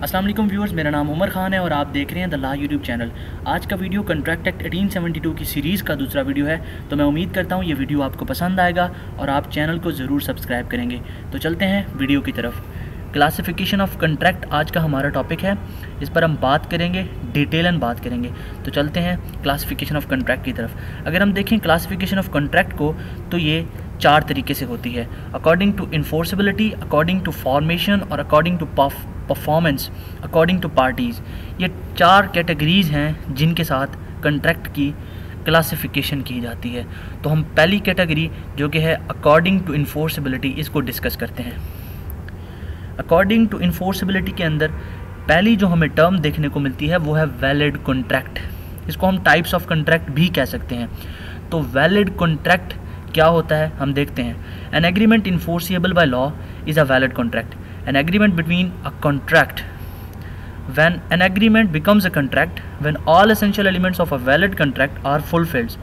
अस्सलाम वालेकुम व्यूअर्स, मेरा नाम उमर खान है और आप देख रहे हैं द लॉ यूट्यूब चैनल। आज का वीडियो कॉन्ट्रैक्ट एक्ट 1872 की सीरीज़ का दूसरा वीडियो है, तो मैं उम्मीद करता हूँ ये वीडियो आपको पसंद आएगा और आप चैनल को ज़रूर सब्सक्राइब करेंगे। तो चलते हैं वीडियो की तरफ। क्लासिफिकेशन ऑफ कॉन्ट्रैक्ट आज का हमारा टॉपिक है, इस पर हम बात करेंगे, डिटेलन बात करेंगे। तो चलते हैं क्लासिफिकेशन ऑफ कॉन्ट्रैक्ट की तरफ। अगर हम देखें क्लासिफिकेशन ऑफ कॉन्ट्रैक्ट को, तो ये 4 तरीके से होती है: according to enforceability, according to formation और according to performance, according to parties. ये 4 कैटेगरीज़ हैं जिनके साथ कॉन्ट्रैक्ट की क्लासिफिकेशन की जाती है। तो हम पहली कैटेगरी जो कि है अकॉर्डिंग टू इन्फोर्सिबिलिटी, इसको डिस्कस करते हैं। अकॉर्डिंग टू इन्फोर्सिबिलिटी के अंदर पहली जो हमें टर्म देखने को मिलती है वो है वैलिड कॉन्ट्रैक्ट। इसको हम टाइप्स ऑफ कॉन्ट्रैक्ट भी कह सकते हैं। तो वैलिड कॉन्ट्रैक्ट क्या होता है हम देखते हैं। An agreement enforceable by law is a valid contract. An agreement between a contract. When an agreement becomes a contract, when all essential elements of a valid contract are fulfilled.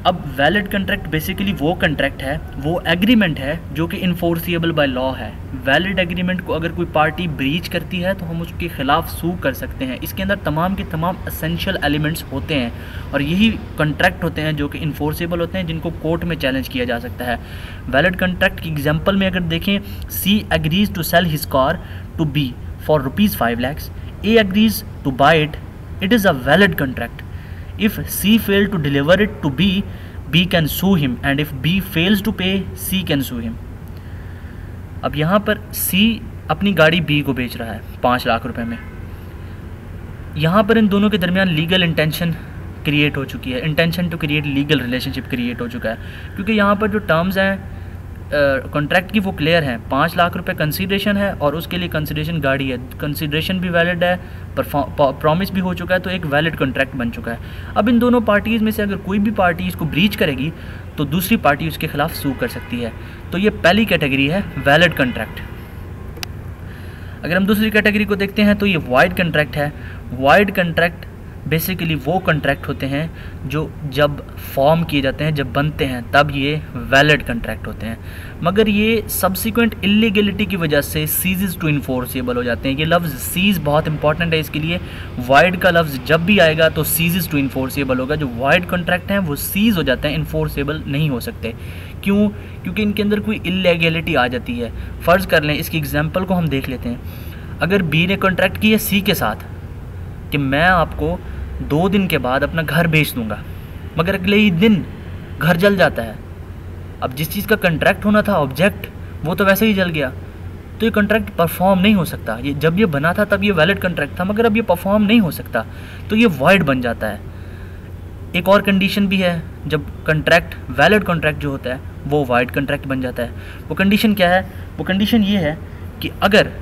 अब valid contract basically वो contract है, वो agreement है जो कि enforceable by law है। Valid agreement को अगर कोई पार्टी ब्रीच करती है तो हम उसके ख़िलाफ़ सू कर सकते हैं। इसके अंदर तमाम के तमाम एसेंशियल एलिमेंट्स होते हैं और यही कॉन्ट्रैक्ट होते हैं जो कि इन्फोर्सिएबल होते हैं, जिनको कोर्ट में चैलेंज किया जा सकता है। वैलिड कॉन्ट्रैक्ट की एग्जांपल में अगर देखें, C agrees to sell his car to be for ₹5 lakhs, A agrees to buy it is a valid contract. If C failed to deliver it to B, B can sue him, and if B fails to pay, C can sue him. अब यहाँ पर C अपनी गाड़ी B को बेच रहा है 5 लाख रुपए में। यहाँ पर इन दोनों के दरमियान लीगल इंटेंशन क्रिएट हो चुकी है, intention to create legal relationship create हो चुका है, क्योंकि यहाँ पर जो टर्म्स हैं कॉन्ट्रैक्ट की वो क्लियर हैं। 5 लाख रुपए कंसीडरेशन है और उसके लिए कंसीडरेशन गाड़ी है, कंसीडरेशन भी वैलिड है, प्रॉमिस भी हो चुका है, तो एक वैलिड कॉन्ट्रैक्ट बन चुका है। अब इन दोनों पार्टीज़ में से अगर कोई भी पार्टी इसको ब्रीच करेगी तो दूसरी पार्टी उसके खिलाफ सू कर सकती है। तो ये पहली कैटेगरी है वैलिड कॉन्ट्रैक्ट। अगर हम दूसरी कैटेगरी को देखते हैं तो ये वाइड कॉन्ट्रैक्ट है। वाइड कॉन्ट्रैक्ट बेसिकली वो कॉन्ट्रैक्ट होते हैं जो जब फॉर्म किए जाते हैं, जब बनते हैं, तब ये वैलिड कॉन्ट्रैक्ट होते हैं, मगर ये सब्सिक्वेंट इलीगलिटी की वजह से सीज़ टू इन्फोर्सिएबल हो जाते हैं। ये लफ्ज़ सीज़ बहुत इंपॉर्टेंट है इसके लिए। वाइड का लफ्ज़ जब भी आएगा तो सीज़ टू इन्फोर्सिएबल होगा। जो वाइड कॉन्ट्रैक्ट हैं वो सीज़ हो जाते हैं, इन्फोर्सिएबल नहीं हो सकते। क्यों? क्योंकि इनके अंदर कोई इलीगलिटी आ जाती है। फ़र्ज़ कर लें, इसकी एग्जाम्पल को हम देख लेते हैं। अगर बी ने कॉन्ट्रैक्ट किया सी के साथ कि मैं आपको 2 दिन के बाद अपना घर बेच दूंगा, मगर अगले ही दिन घर जल जाता है। अब जिस चीज़ का कॉन्ट्रैक्ट होना था, ऑब्जेक्ट, वो तो वैसे ही जल गया, तो ये कॉन्ट्रैक्ट परफॉर्म नहीं हो सकता। ये जब ये बना था तब ये वैलिड कॉन्ट्रैक्ट था, मगर अब ये परफॉर्म नहीं हो सकता, तो ये वॉइड बन जाता है। एक और कंडीशन भी है, जब कॉन्ट्रैक्ट वैलिड कॉन्ट्रैक्ट जो होता है वो वॉइड कॉन्ट्रैक्ट बन जाता है। वो कंडीशन क्या है? वो कंडीशन ये है कि अगर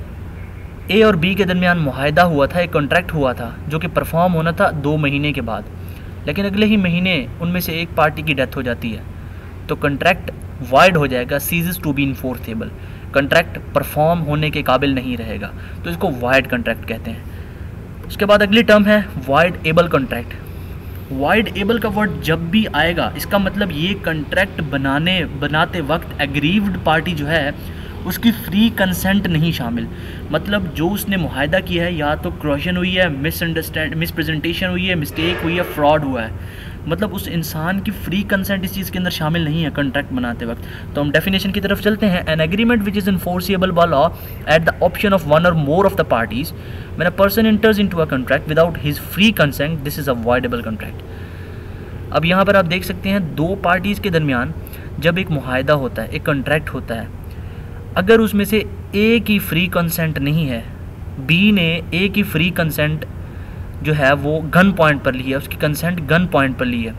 ए और बी के दरमियान मुआहदा हुआ था, एक कॉन्ट्रैक्ट हुआ था जो कि परफॉर्म होना था 2 महीने के बाद, लेकिन अगले ही महीने उनमें से एक पार्टी की डेथ हो जाती है, तो कॉन्ट्रैक्ट वाइड हो जाएगा, ceases to be enforceable. Contract perform होने के काबिल नहीं रहेगा, तो इसको वाइड कॉन्ट्रैक्ट कहते हैं। उसके बाद अगली टर्म है wide able contract. Wide able का वर्ड जब भी आएगा, इसका मतलब ये कॉन्ट्रैक्ट बनाते वक्त एग्रीव्ड पार्टी जो है उसकी फ्री कंसेंट नहीं शामिल। मतलब जो उसने मुआहदा किया है, या तो क्रॉशन हुई है, मिसप्रेजेंटेशन हुई है, मिस्टेक हुई है, फ्रॉड हुआ है, मतलब उस इंसान की फ्री कंसेंट इस चीज़ के अंदर शामिल नहीं है कॉन्ट्रैक्ट बनाते वक्त। तो हम डेफिनेशन की तरफ चलते हैं। An agreement which is enforceable by law at the option of one or more of the parties when a person enters into a contract without his free consent, this is a voidable contract. अब यहाँ पर आप देख सकते हैं 2 parties के दरमियान जब एक मुआहदा होता है, एक कॉन्ट्रैक्ट होता है, अगर उसमें से ए की फ्री कंसेंट नहीं है, बी ने ए की फ्री कंसेंट जो है वो गन पॉइंट पर ली है, उसकी कंसेंट गन पॉइंट पर ली है,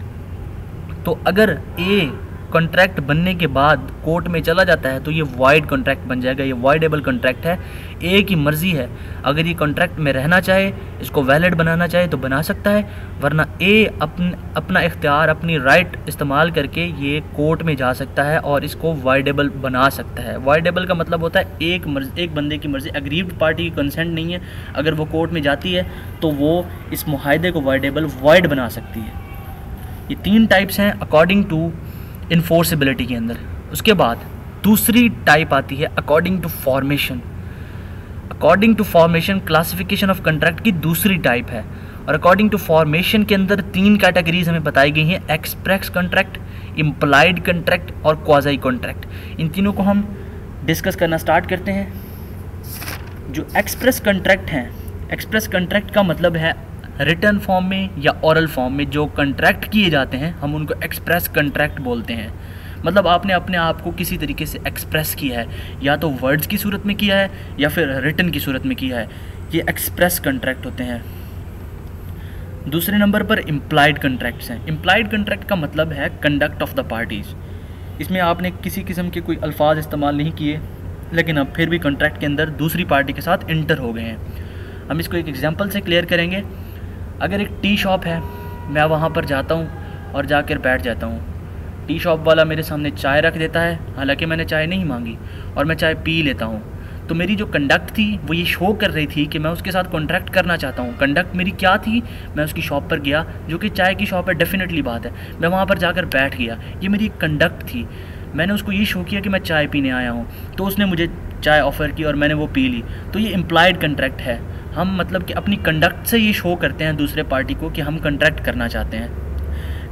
तो अगर ए कॉन्ट्रैक्ट बनने के बाद कोर्ट में चला जाता है तो ये वाइड कॉन्ट्रैक्ट बन जाएगा। ये वाइडेबल कॉन्ट्रैक्ट है। ए की मर्ज़ी है, अगर ये कॉन्ट्रैक्ट में रहना चाहे, इसको वैलिड बनाना चाहे तो बना सकता है, वरना ए अपना इख्तियार, अपनी राइट इस्तेमाल करके ये कोर्ट में जा सकता है और इसको वाइडेबल बना सकता है। वाइडेबल का मतलब होता है एक बंदे की मर्ज़ी, एग्रीव्ड पार्टी की कंसेंट नहीं है, अगर वो कोर्ट में जाती है तो वो इस मुआहदे को वाइड बना सकती है। ये 3 टाइप्स हैं अकॉर्डिंग टू इन्फोर्सिबिलिटी के अंदर। उसके बाद दूसरी टाइप आती है according to formation. According to formation classification of contract की दूसरी टाइप है। और अकॉर्डिंग टू फॉर्मेशन के अंदर 3 कैटेगरीज हमें बताई गई हैं, एक्सप्रेस कॉन्ट्रैक्ट, इम्प्लाइड कॉन्ट्रैक्ट और क्वाज़ी कॉन्ट्रैक्ट। इन तीनों को हम डिस्कस करना स्टार्ट करते हैं। जो एक्सप्रेस कॉन्ट्रैक्ट हैं, एक्सप्रेस कॉन्ट्रैक्ट का मतलब है रिटर्न फॉर्म में या ओरल फॉर्म में जो कॉन्ट्रैक्ट किए जाते हैं हम उनको एक्सप्रेस कॉन्ट्रैक्ट बोलते हैं। मतलब आपने अपने आप को किसी तरीके से एक्सप्रेस किया है, या तो वर्ड्स की सूरत में किया है या फिर रिटन की सूरत में किया है, ये एक्सप्रेस कॉन्ट्रैक्ट होते हैं। दूसरे नंबर पर इम्प्लाइड कॉन्ट्रैक्ट्स हैं। इम्प्लाइड कॉन्ट्रैक्ट का मतलब है कंडक्ट ऑफ द पार्टीज़। इसमें आपने किसी किस्म के कोई अल्फाज इस्तेमाल नहीं किए, लेकिन अब फिर भी कॉन्ट्रैक्ट के अंदर दूसरी पार्टी के साथ इंटर हो गए हैं। हम इसको एक एग्जांपल से क्लियर करेंगे। अगर एक टी शॉप है, मैं वहाँ पर जाता हूँ और जाकर बैठ जाता हूँ। टी शॉप वाला मेरे सामने चाय रख देता है, हालांकि मैंने चाय नहीं मांगी, और मैं चाय पी लेता हूँ। तो मेरी जो कंडक्ट थी वो ये शो कर रही थी कि मैं उसके साथ कॉन्ट्रैक्ट करना चाहता हूँ। कंडक्ट मेरी क्या थी, मैं उसकी शॉप पर गया, जो कि चाय की शॉप है, डेफिनेटली बात है, मैं वहाँ पर जाकर बैठ गया, ये मेरी कंडक्ट थी। मैंने उसको ये शो किया कि मैं चाय पीने आया हूँ, तो उसने मुझे चाय ऑफ़र की और मैंने वो पी ली, तो ये इम्प्लाइड कॉन्ट्रैक्ट है। हम मतलब कि अपनी कंडक्ट से ये शो करते हैं दूसरे पार्टी को कि हम कॉन्ट्रैक्ट करना चाहते हैं।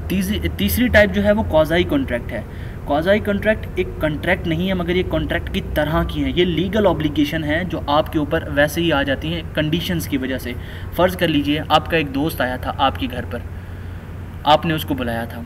तीसरी टाइप जो है वो क्वाज़ी कॉन्ट्रैक्ट है। क्वाज़ी कॉन्ट्रैक्ट एक कॉन्ट्रैक्ट नहीं है, मगर ये कॉन्ट्रैक्ट की तरह की है। ये लीगल ऑब्लिगेशन है जो आपके ऊपर वैसे ही आ जाती हैं कंडीशंस की वजह से। फ़र्ज़ कर लीजिए आपका एक दोस्त आया था आपके घर पर, आपने उसको बुलाया था।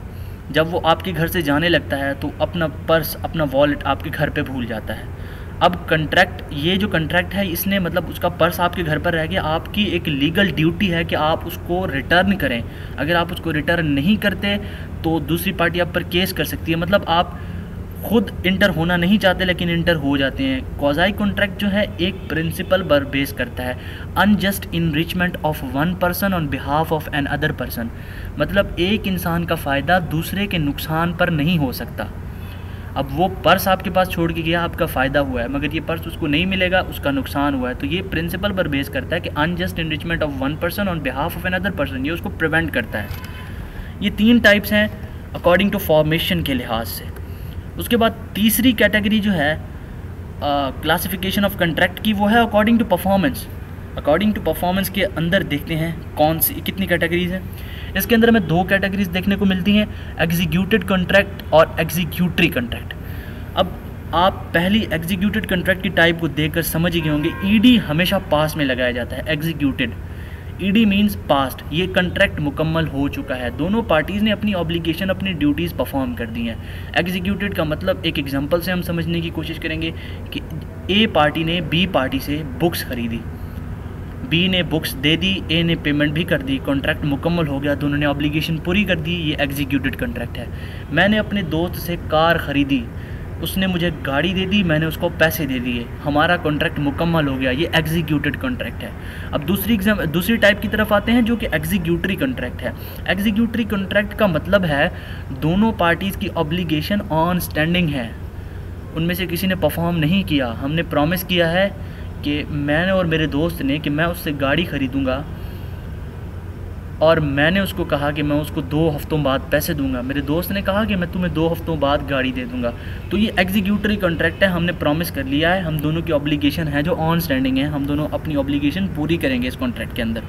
जब वो आपके घर से जाने लगता है तो अपना पर्स, अपना वॉलेट आपके घर पे भूल जाता है। अब कंट्रैक्ट, ये जो कंट्रैक्ट है, इसने मतलब उसका पर्स आपके घर पर रह गया, आपकी एक लीगल ड्यूटी है कि आप उसको रिटर्न करें। अगर आप उसको रिटर्न नहीं करते तो दूसरी पार्टी आप पर केस कर सकती है। मतलब आप खुद इंटर होना नहीं चाहते लेकिन इंटर हो जाते हैं। क्वाज़ी कॉन्ट्रैक्ट जो है एक प्रिंसिपल पर बेस करता है, unjust enrichment of one person on behalf of an other person. मतलब एक इंसान का फ़ायदा दूसरे के नुकसान पर नहीं हो सकता। अब वो पर्स आपके पास छोड़ के गया, आपका फ़ायदा हुआ है, मगर ये पर्स उसको नहीं मिलेगा, उसका नुकसान हुआ है। तो ये प्रिंसिपल पर बेस करता है कि unjust enrichment of one person on behalf of an other person, ये उसको प्रिवेंट करता है। ये 3 टाइप्स हैं अकॉर्डिंग टू फॉर्मेशन के लिहाज से। उसके बाद तीसरी कैटेगरी जो है क्लासिफिकेशन ऑफ कंट्रैक्ट की, वो है according to performance. According to performance के अंदर देखते हैं कौन सी कितनी कैटेगरीज़ हैं। इसके अंदर हमें 2 कैटेगरीज देखने को मिलती हैं, एग्जीक्यूटेड कॉन्ट्रैक्ट और एग्जीक्यूटरी कॉन्ट्रैक्ट। अब आप पहली एग्जीक्यूटेड कॉन्ट्रैक्ट की टाइप को देखकर समझ ही गए होंगे, ईडी हमेशा पास में लगाया जाता है। एग्जीक्यूटेड, ईडी मीन्स पास्ट, ये कॉन्ट्रैक्ट मुकम्मल हो चुका है, दोनों पार्टीज़ ने अपनी ऑब्लिगेशन, अपनी ड्यूटीज़ परफॉर्म कर दी हैं। एग्जीक्यूटेड का मतलब एक एग्जांपल से हम समझने की कोशिश करेंगे कि ए पार्टी ने बी पार्टी से बुक्स खरीदी, बी ने बुक्स दे दी, ए ने पेमेंट भी कर दी, कॉन्ट्रैक्ट मुकम्मल हो गया, दोनों ने ऑब्लिगेशन पूरी कर दी, ये एग्जीक्यूटेड कॉन्ट्रैक्ट है। मैंने अपने दोस्त से कार ख़रीदी, उसने मुझे गाड़ी दे दी, मैंने उसको पैसे दे दिए, हमारा कॉन्ट्रैक्ट मुकम्मल हो गया, ये एग्जीक्यूटेड कॉन्ट्रैक्ट है। अब दूसरी टाइप की तरफ आते हैं जो कि एग्जीक्यूटरी कॉन्ट्रैक्ट है। एग्जीक्यूटरी कॉन्ट्रैक्ट का मतलब है दोनों पार्टीज़ की ऑब्लिगेशन ऑन स्टैंडिंग है, उनमें से किसी ने परफॉर्म नहीं किया। हमने प्रॉमिस किया है कि मैंने और मेरे दोस्त ने कि मैं उससे गाड़ी ख़रीदूँगा, और मैंने उसको कहा कि मैं उसको 2 हफ्तों बाद पैसे दूंगा। मेरे दोस्त ने कहा कि मैं तुम्हें 2 हफ्तों बाद गाड़ी दे दूंगा। तो ये एग्जीक्यूटरी कॉन्ट्रैक्ट है, हमने प्रॉमिस कर लिया है, हम दोनों की ऑब्लिगेशन है जो ऑन स्टैंडिंग है, हम दोनों अपनी ऑब्लिगेशन पूरी करेंगे इस कॉन्ट्रैक्ट के अंदर।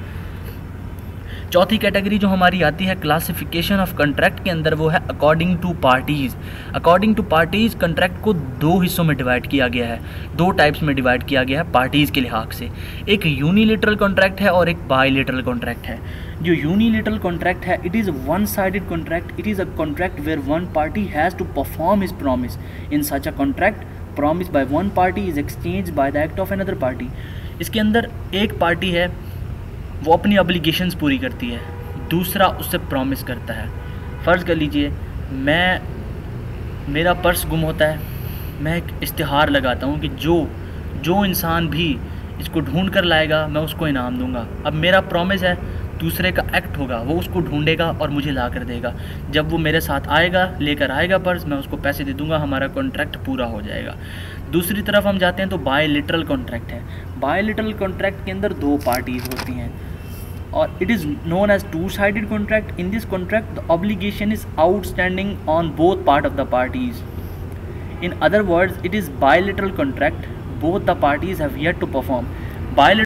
चौथी कैटेगरी जो हमारी आती है क्लासिफिकेशन ऑफ कॉन्ट्रैक्ट के अंदर, वो है according to parties. According to parties contract को 2 हिस्सों में डिवाइड किया गया है, 2 टाइप्स में डिवाइड किया गया है पार्टीज़ के लिहाज से। एक यूनिलेटरल कॉन्ट्रैक्ट है और एक बायलेटरल कॉन्ट्रैक्ट है। जो यूनिलेटरल कॉन्ट्रैक्ट है, it is one sided contract, it is a contract where one party has to perform his promise. In such a contract promise by one party is exchange by the act of another party. इसके अंदर एक party है वो अपनी obligations पूरी करती है, दूसरा उससे प्रॉमिस करता है। फ़र्ज़ कर लीजिए मेरा पर्स गुम होता है, मैं एक इश्तिहार लगाता हूँ कि जो इंसान भी इसको ढूंढ कर लाएगा मैं उसको इनाम दूंगा। अब मेरा प्रॉमिस है, दूसरे का एक्ट होगा, वो उसको ढूंढेगा और मुझे ला कर देगा। जब वो मेरे साथ आएगा, लेकर आएगा पर्स, मैं उसको पैसे दे दूंगा, हमारा कॉन्ट्रैक्ट पूरा हो जाएगा। दूसरी तरफ हम जाते हैं तो बायलैटरल कॉन्ट्रैक्ट है। बायलैटरल कॉन्ट्रैक्ट के अंदर 2 पार्टीज़ होती हैं और it is known as 2-sided contract. In this contract, the obligation is outstanding on both part of the parties. In other words, it is bilateral contract. Both the parties have yet to perform. Bilateral